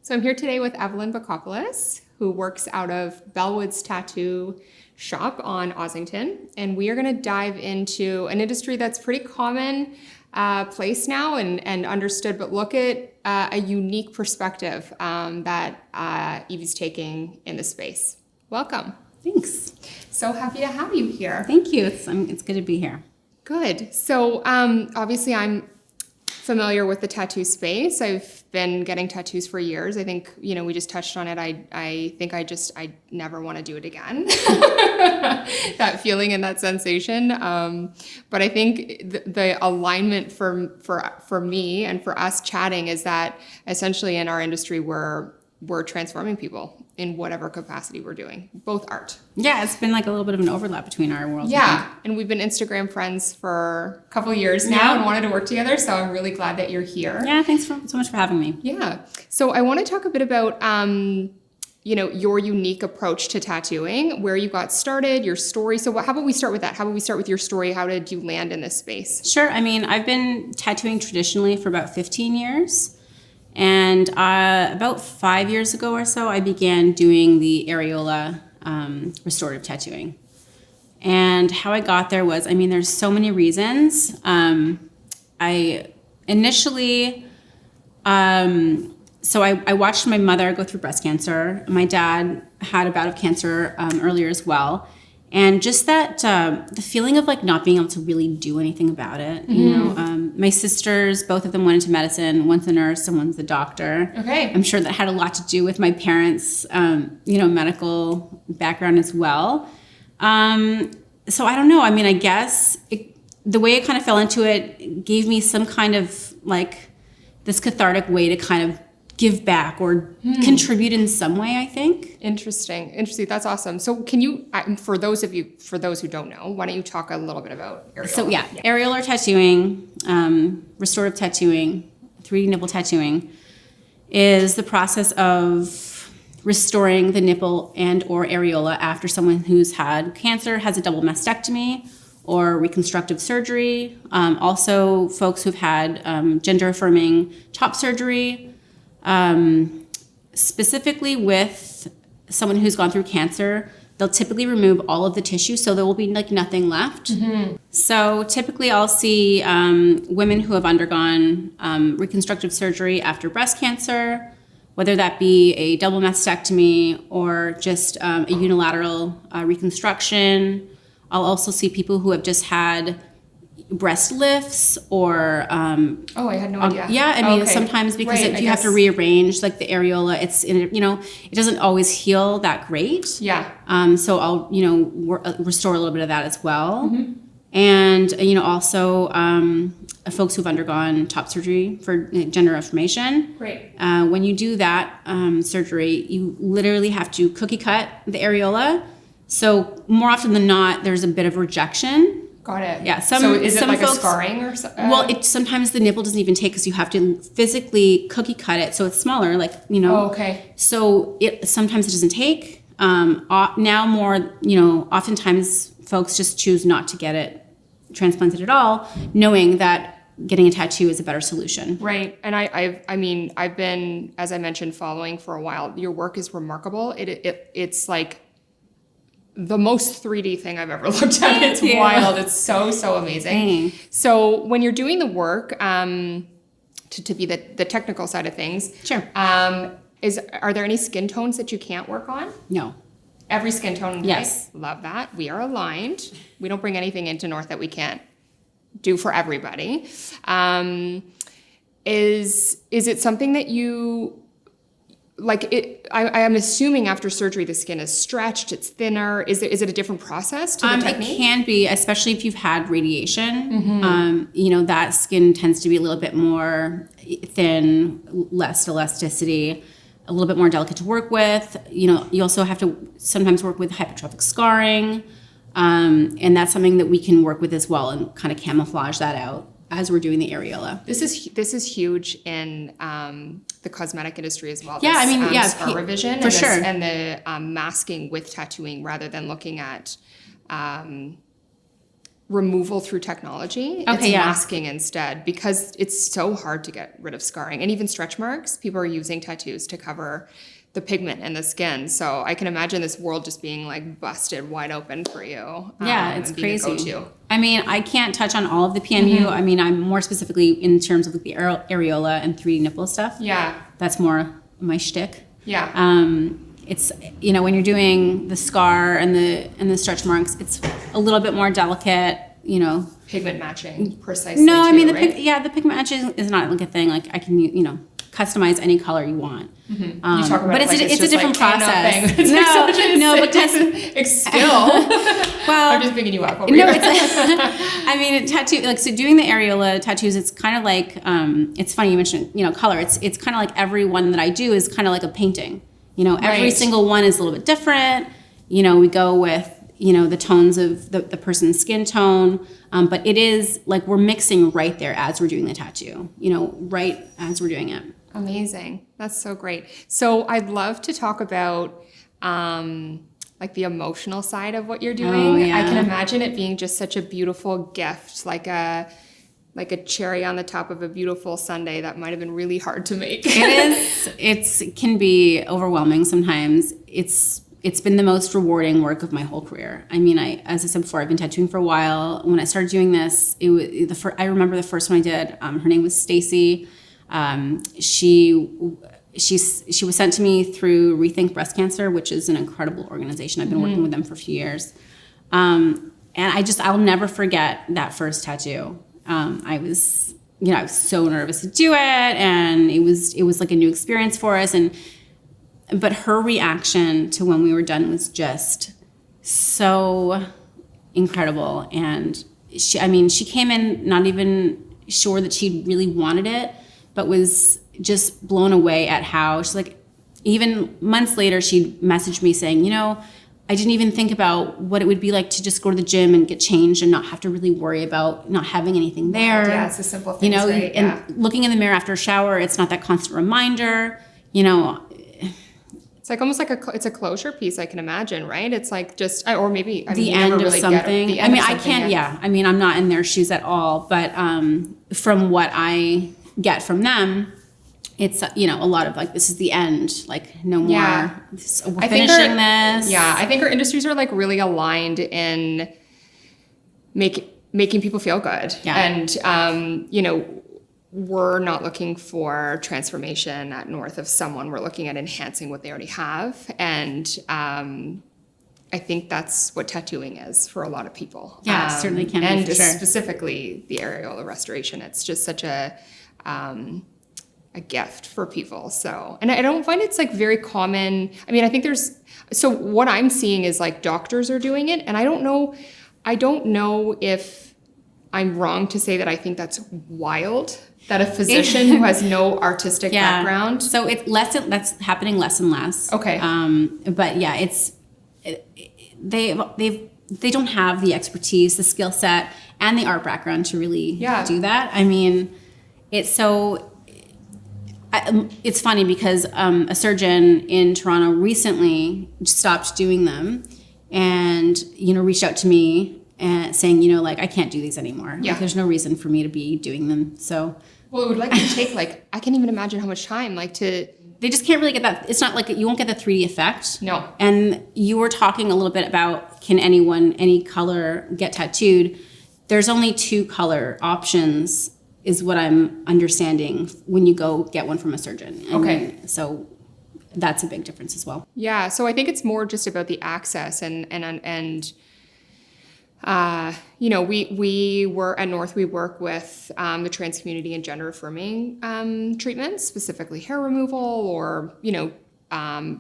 So I'm here today with Evelyn Bacopulos, who works out of Bellwoods Tattoo shop on Ossington. And we are going to dive into an industry that's pretty common place now and understood, but look at a unique perspective that Evie's taking in the space. Welcome. Thanks. So happy to have you here. Thank you. It's good to be here. Good. So obviously I'm familiar with the tattoo space. I've been getting tattoos for years. I think, we just touched on it. I think I never want to do it again. That feeling and that sensation. But I think the alignment for me and for us chatting is that essentially in our industry, we're transforming people in whatever capacity we're doing, both art. Yeah, it's been like a little bit of an overlap between our worlds. Yeah, and we've been Instagram friends for a couple of years now and wanted to work together, so I'm really glad that you're here. Yeah, thanks so much for having me. Yeah, so I want to talk a bit about, your unique approach to tattooing, where you got started, your story. So how about we start with that? How about we start with your story? How did you land in this space? Sure. I mean, I've been tattooing traditionally for about 15 years. And about 5 years ago or so, I began doing the areola restorative tattooing. And how I got there was, there's so many reasons. I initially, I watched my mother go through breast cancer. My dad had a bout of cancer earlier as well. And just that, the feeling of like not being able to really do anything about it. My sisters, both of them went into medicine. One's a nurse and one's a doctor. Okay. I'm sure that had a lot to do with my parents', medical background as well. So I don't know. I guess the way I kind of fell into it gave me some kind of like this cathartic way to kind of give back or contribute in some way, I think. Interesting. That's awesome. So can you, for those who don't know, why don't you talk a little bit about areola? So areolar tattooing, restorative tattooing, 3D nipple tattooing is the process of restoring the nipple and or areola after someone who's had cancer, has a double mastectomy or reconstructive surgery. Also folks who've had gender affirming top surgery. Specifically with someone who's gone through cancer, they'll typically remove all of the tissue, so there will be like nothing left. Mm-hmm. So typically I'll see women who have undergone reconstructive surgery after breast cancer, whether that be a double mastectomy or just a unilateral reconstruction. I'll also see people who have just had breast lifts or I had no idea. Yeah, sometimes because if you have to rearrange like the areola, it's in it doesn't always heal that great. Yeah. So I'll restore a little bit of that as well. Mm-hmm. And also folks who've undergone top surgery for gender affirmation. Great. When you do that surgery, you literally have to cookie cut the areola. So more often than not, there's a bit of rejection. Got it. Yeah. So is it like folks, a scarring or something? Well, sometimes the nipple doesn't even take because you have to physically cookie cut it, so it's smaller. Oh, okay. So sometimes it doesn't take. Now more, oftentimes folks just choose not to get it transplanted at all, knowing that getting a tattoo is a better solution. Right. And I've been, as I mentioned, following for a while. Your work is remarkable. It's like the most 3D thing I've ever looked at. It's wild. It's so amazing. Thanks. So when you're doing the work, to be the technical side of things, sure. Are there any skin tones that you can't work on? No. Every skin tone? Yes. Okay. Love that. We are aligned. We don't bring anything into North that we can't do for everybody. Is it something that you... I am assuming after surgery, the skin is stretched, it's thinner. Is it a different process to the technique? It can be, especially if you've had radiation. Mm-hmm. That skin tends to be a little bit more thin, less elasticity, a little bit more delicate to work with. You also have to sometimes work with hypertrophic scarring. And that's something that we can work with as well and kind of camouflage that out as we're doing the areola. This is huge in the cosmetic industry as well. Yeah, scar revision for sure, and the masking with tattooing rather than looking at removal through technology. Okay, It's yeah. masking instead, because it's so hard to get rid of scarring. And even stretch marks, people are using tattoos to cover the pigment in the skin. So I can imagine this world just being like busted wide open for you. Yeah, it's and being a crazy. go-to. I mean, I can't touch on all of the PMU. I mean, I'm more specifically in terms of like the areola and 3D nipple stuff. Yeah. That's more my shtick. Yeah. It's, you know, when you're doing the scar and the stretch marks, it's a little bit more delicate, you know. Pigment matching precisely. No, I mean, too, right? the pigment matching is not like a thing. Like I can, you know, customize any color you want. You talk about but it like it's a just different like process. It's like such a skill. Well, I'm just picking you up over no, here. it's. I mean, tattoo like so. Doing the areola tattoos, it's kind of like. It's funny you mentioned, you know, color. It's kind of like every one that I do is kind of like a painting. You know, every Right. single one is a little bit different. You know, we go with, you know, the tones of the person's skin tone. But it is like we're mixing right there as we're doing the tattoo, you know, right as we're doing it. Amazing. That's so great. So I'd love to talk about like the emotional side of what you're doing. Oh, yeah. I can imagine it being just such a beautiful gift, like a cherry on the top of a beautiful sundae that might have been really hard to make. It can be overwhelming sometimes. It's been the most rewarding work of my whole career. I mean, as I said before, I've been tattooing for a while. When I started doing this, I remember the first one I did. Her name was Stacy. She was sent to me through Rethink Breast Cancer, which is an incredible organization. I've been working with them for a few years. And I'll never forget that first tattoo. I was so nervous to do it, and it was like a new experience for us. But her reaction to when we were done was just so incredible. And she came in not even sure that she really wanted it, but was just blown away at how she's like, even months later, she'd message me saying, you know, I didn't even think about what it would be like to just go to the gym and get changed and not have to really worry about not having anything there. Yeah, it's a simple thing. You know, right? and Yeah. looking in the mirror after a shower, it's not that constant reminder, you know. It's like almost like it's a closure piece, I can imagine, right? It's like just, or maybe The you end never of really something. Get it. The end of I something, can't. Yeah. I mean, I'm not in their shoes at all. But from what I get from them, it's a lot of like, this is the end. Like no more. Yeah. We're finishing this. Yeah, I think our industries are like really aligned in making people feel good. Yeah. And we're not looking for transformation at North of someone. We're looking at enhancing what they already have. And I think that's what tattooing is for a lot of people. Yeah, it certainly can be, and for sure. specifically the areola restoration. It's just such a gift for people. So, and I don't find it's like very common. I mean, I think so what I'm seeing is like doctors are doing it, and I don't know if I'm wrong to say that I think that's wild, that a physician who has no artistic background. So that's happening less and less. Okay. But yeah, they don't have the expertise, the skill set, and the art background to really do that. I mean, it's funny because a surgeon in Toronto recently stopped doing them, and reached out to me and saying, like, I can't do these anymore. Yeah. Like, there's no reason for me to be doing them. So, well, it would likely take I can't even imagine how much time they just can't really get that. It's not like you won't get the 3D effect. No. And you were talking a little bit about, can anyone, any color get tattooed? There's only 2 color options, is what I'm understanding, when you go get one from a surgeon. Okay. So that's a big difference as well. Yeah, so I think it's more just about the access and we were at North, we work with the trans community and gender affirming treatments, specifically hair removal or,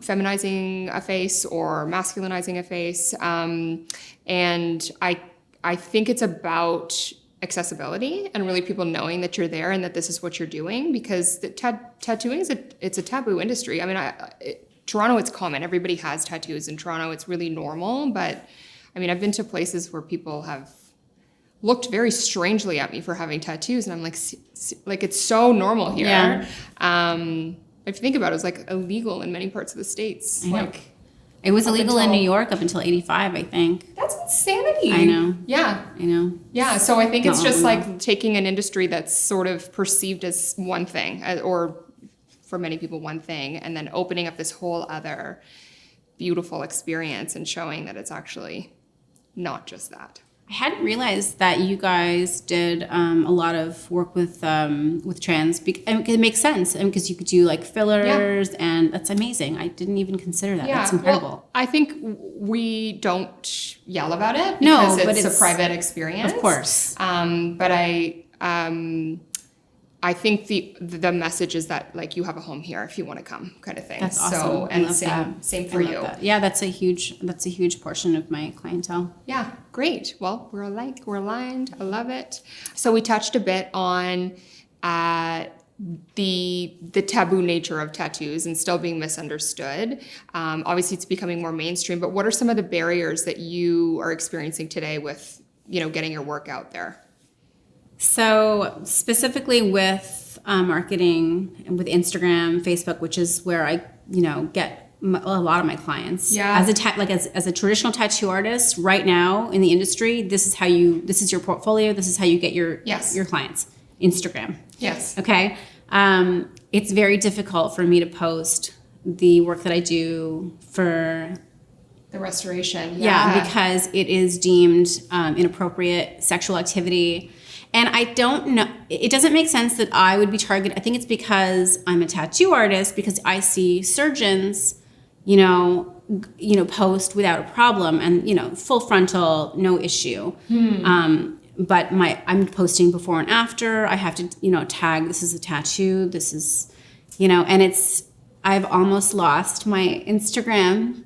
feminizing a face or masculinizing a face. And I think it's about accessibility and really people knowing that you're there and that this is what you're doing, because the tattooing it's a taboo industry. I mean, Toronto, it's common. Everybody has tattoos in Toronto. It's really normal. But I mean, I've been to places where people have looked very strangely at me for having tattoos. And I'm like it's so normal here. Yeah. If you think about it, it's like illegal in many parts of the States. It was illegal in New York up until 85, I think. That's insanity. I know. Yeah. I know. Yeah. So I think it's just like taking an industry that's sort of perceived as one thing, or for many people one thing, and then opening up this whole other beautiful experience and showing that it's actually not just that. I hadn't realized that you guys did a lot of work with trans. And it makes sense, because you could do like fillers, and that's amazing. I didn't even consider that. That's incredible. Well, I think we don't yell about it because it's a private experience, of course. But I think the message is that like you have a home here if you want to come, kind of thing. That's awesome. So, and same for you. That. Yeah, that's a huge portion of my clientele. Yeah, great. Well, we're aligned. I love it. So we touched a bit on the taboo nature of tattoos and still being misunderstood. Obviously, it's becoming more mainstream. But what are some of the barriers that you are experiencing today with getting your work out there? So specifically with marketing and with Instagram, Facebook, which is where I, get a lot of my clients. Yeah. As a traditional tattoo artist right now in the industry, this is your portfolio. This is how you get your clients. Instagram. Yes. Okay. It's very difficult for me to post the work that I do for the restoration. Yeah, because it is deemed inappropriate sexual activity. And I don't know, it doesn't make sense that I would be targeted. I think it's because I'm a tattoo artist, because I see surgeons, post without a problem and, full frontal, no issue. But I'm posting before and after. I have to, tag, this is a tattoo, this is, and I've almost lost my Instagram.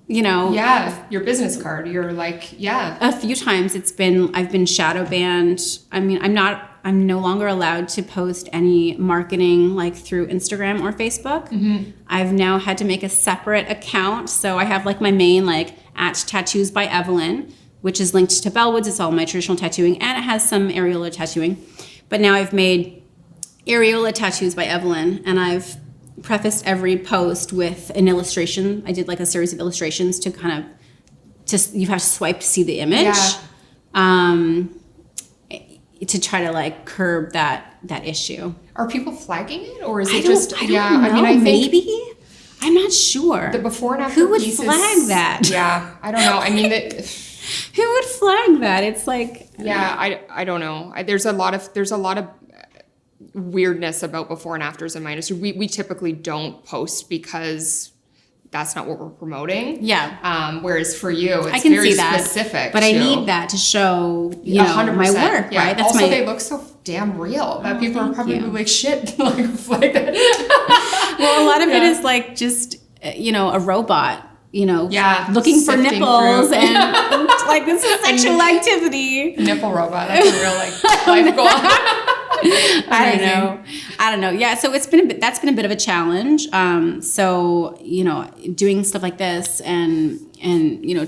Your business card. You're like, a few times I've been shadow banned. I mean, I'm no longer allowed to post any marketing like through Instagram or Facebook. Mm-hmm. I've now had to make a separate account. So I have like my main @tattoos by Evelyn, which is linked to Bellwoods. It's all my traditional tattooing, and it has some areola tattooing. But now I've made areola tattoos by Evelyn, and I've prefaced every post with an illustration. I did like a series of illustrations to kind of you have to swipe to see the image, to try to curb that issue. Are people flagging it, or is I it don't just? know. I think maybe. I'm not sure. The before and after. Who would flag that? Yeah, I don't know. I mean, who would flag that? It's like. Yeah, I don't know. There's a lot of weirdness about before and afters in my industry. We typically don't post because that's not what we're promoting. Yeah. Whereas for you, it's I can very see that, specific. But I need that to show, 100%, my work, yeah. right? That's also, they look so damn real that people are probably like, shit, like that. Well, a lot of it is like just, a robot, looking for nipples through. And like this is sexual activity. Nipple robot. That's a real life goal. I don't know. Yeah. So that's been a bit of a challenge. So, doing stuff like this and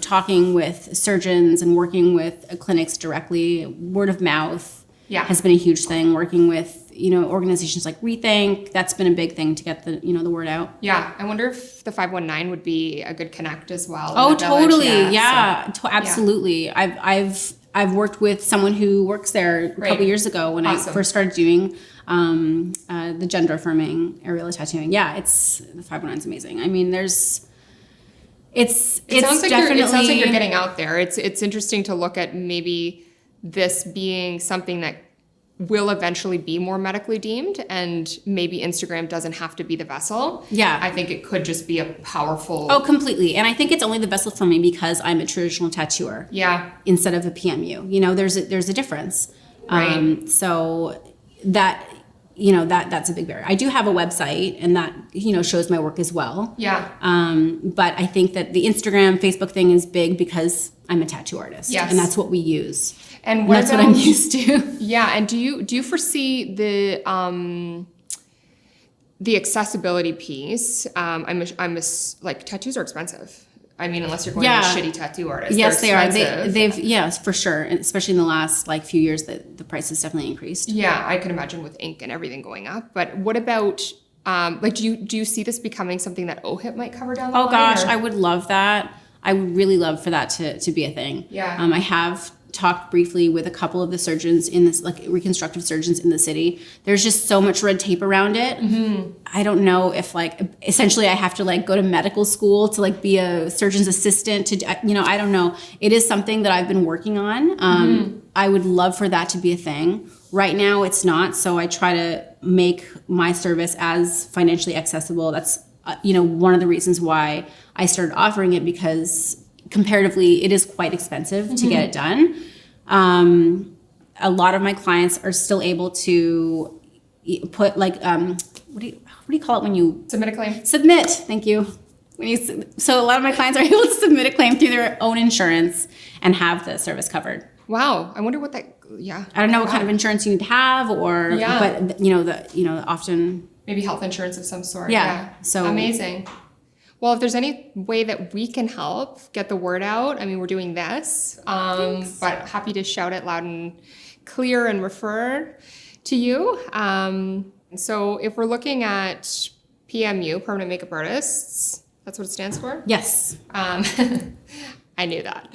talking with surgeons and working with clinics directly, word of mouth has been a huge thing. Working with, organizations like Rethink, that's been a big thing to get the word out. Yeah. I wonder if the 519 would be a good connect as well. Oh, totally. Absolutely. I've worked with someone who works there a couple years ago when I first started doing the gender affirming areola tattooing. Yeah, the 519 is amazing. I mean, it sounds like you're getting out there. It's interesting to look at maybe this being something that will eventually be more medically deemed, and maybe Instagram doesn't have to be the vessel. Yeah. I think it could just be a powerful... Oh, completely. And I think it's only the vessel for me because I'm a traditional tattooer. Yeah. Instead of a PMU. There's a difference. Right. So that's a big barrier. I do have a website, and that, shows my work as well. Yeah. But I think that the Instagram, Facebook thing is big because I'm a tattoo artist. Yes. And that's what we use. And that's what I'm used to. Yeah. And do you foresee the accessibility piece? Tattoos are expensive. I mean, unless you're going to a shitty tattoo artist. Yes, they are. Yes, for sure. And especially in the last few years, the price has definitely increased. Yeah, I can imagine with ink and everything going up. But what about Like, do you see this becoming something that OHIP might cover down the line? Oh gosh, or? I would love that. I would really love for that to be a thing. Yeah. I have talked briefly with a couple of the surgeons in this, like reconstructive surgeons in the city. There's just so much red tape around it. I don't know if like, essentially I have to like go to medical school to like be a surgeon's assistant to, you know, I don't know. It is something that I've been working on. I would love for that to be a thing. Right now it's not. So I try to make my service as financially accessible. That's, you know, one of the reasons why I started offering it, because comparatively, it is quite expensive to get it done. A lot of my clients are still able to put like, what do you call it when you Submit a claim. submit? Thank you. So a lot of my clients are able to submit a claim through their own insurance and have the service covered. Wow. I wonder what that, yeah. I don't know what kind of insurance you need to have, or but often Maybe health insurance of some sort. Yeah. So amazing. Well, if there's any way that we can help get the word out, I mean, we're doing this, but happy to shout it loud and clear and refer to you. So if we're looking at PMU, permanent makeup artists, that's what it stands for? Yes. I knew that.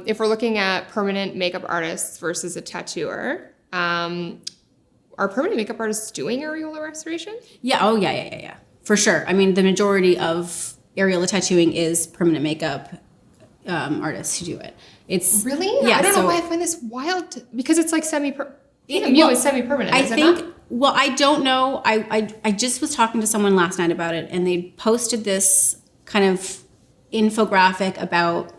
If we're looking at permanent makeup artists versus a tattooer, are permanent makeup artists doing areola restoration? Yeah. Oh, yeah. For sure. I mean, the majority of areola tattooing is permanent makeup artists who do it. It's really? Yeah. I don't know why I find this wild, because it's like PMU is semi-permanent. I think. Well, I don't know. I just was talking to someone last night about it, and they posted this kind of infographic about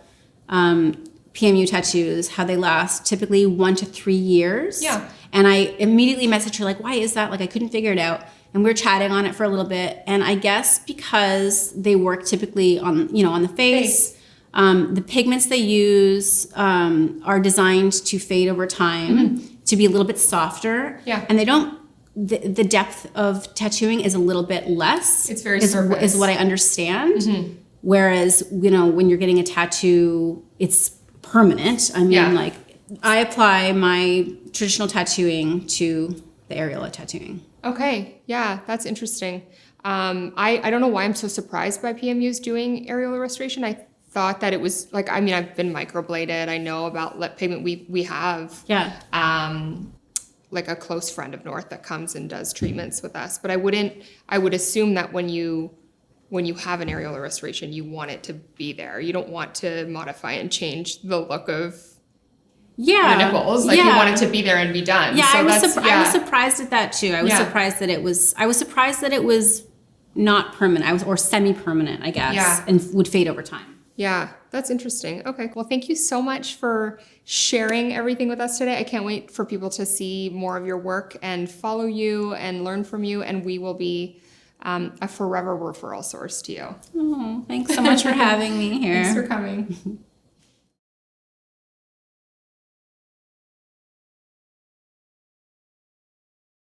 PMU tattoos, how they last typically 1 to 3 years. Yeah. And I immediately messaged her like, why is that? Like, I couldn't figure it out. And we were chatting on it for a little bit. And I guess because they work typically on the face. The pigments they use are designed to fade over time, to be a little bit softer. Yeah. And they don't, the depth of tattooing is a little bit less. It's very surface. Is what I understand. Whereas, when you're getting a tattoo, it's permanent. I mean, like, I apply my traditional tattooing to the areola tattooing. Okay. Yeah, that's interesting. I don't know why I'm so surprised by PMUs doing areola restoration. I thought that it was like, I mean, I've been microbladed. I know about lip pigment. We have like a close friend of North that comes and does treatments with us. But I would assume that when you have an areola restoration, you want it to be there. You don't want to modify and change the look of the nipples. Like, you want it to be there and be done. Yeah, so I was surprised at that too. I was surprised that it was not permanent. Or semi-permanent, I guess, and would fade over time. Yeah, that's interesting. Okay, well, thank you so much for sharing everything with us today. I can't wait for people to see more of your work and follow you and learn from you, and we will be a forever referral source to you. Oh, thanks so much for having me here. Thanks for coming.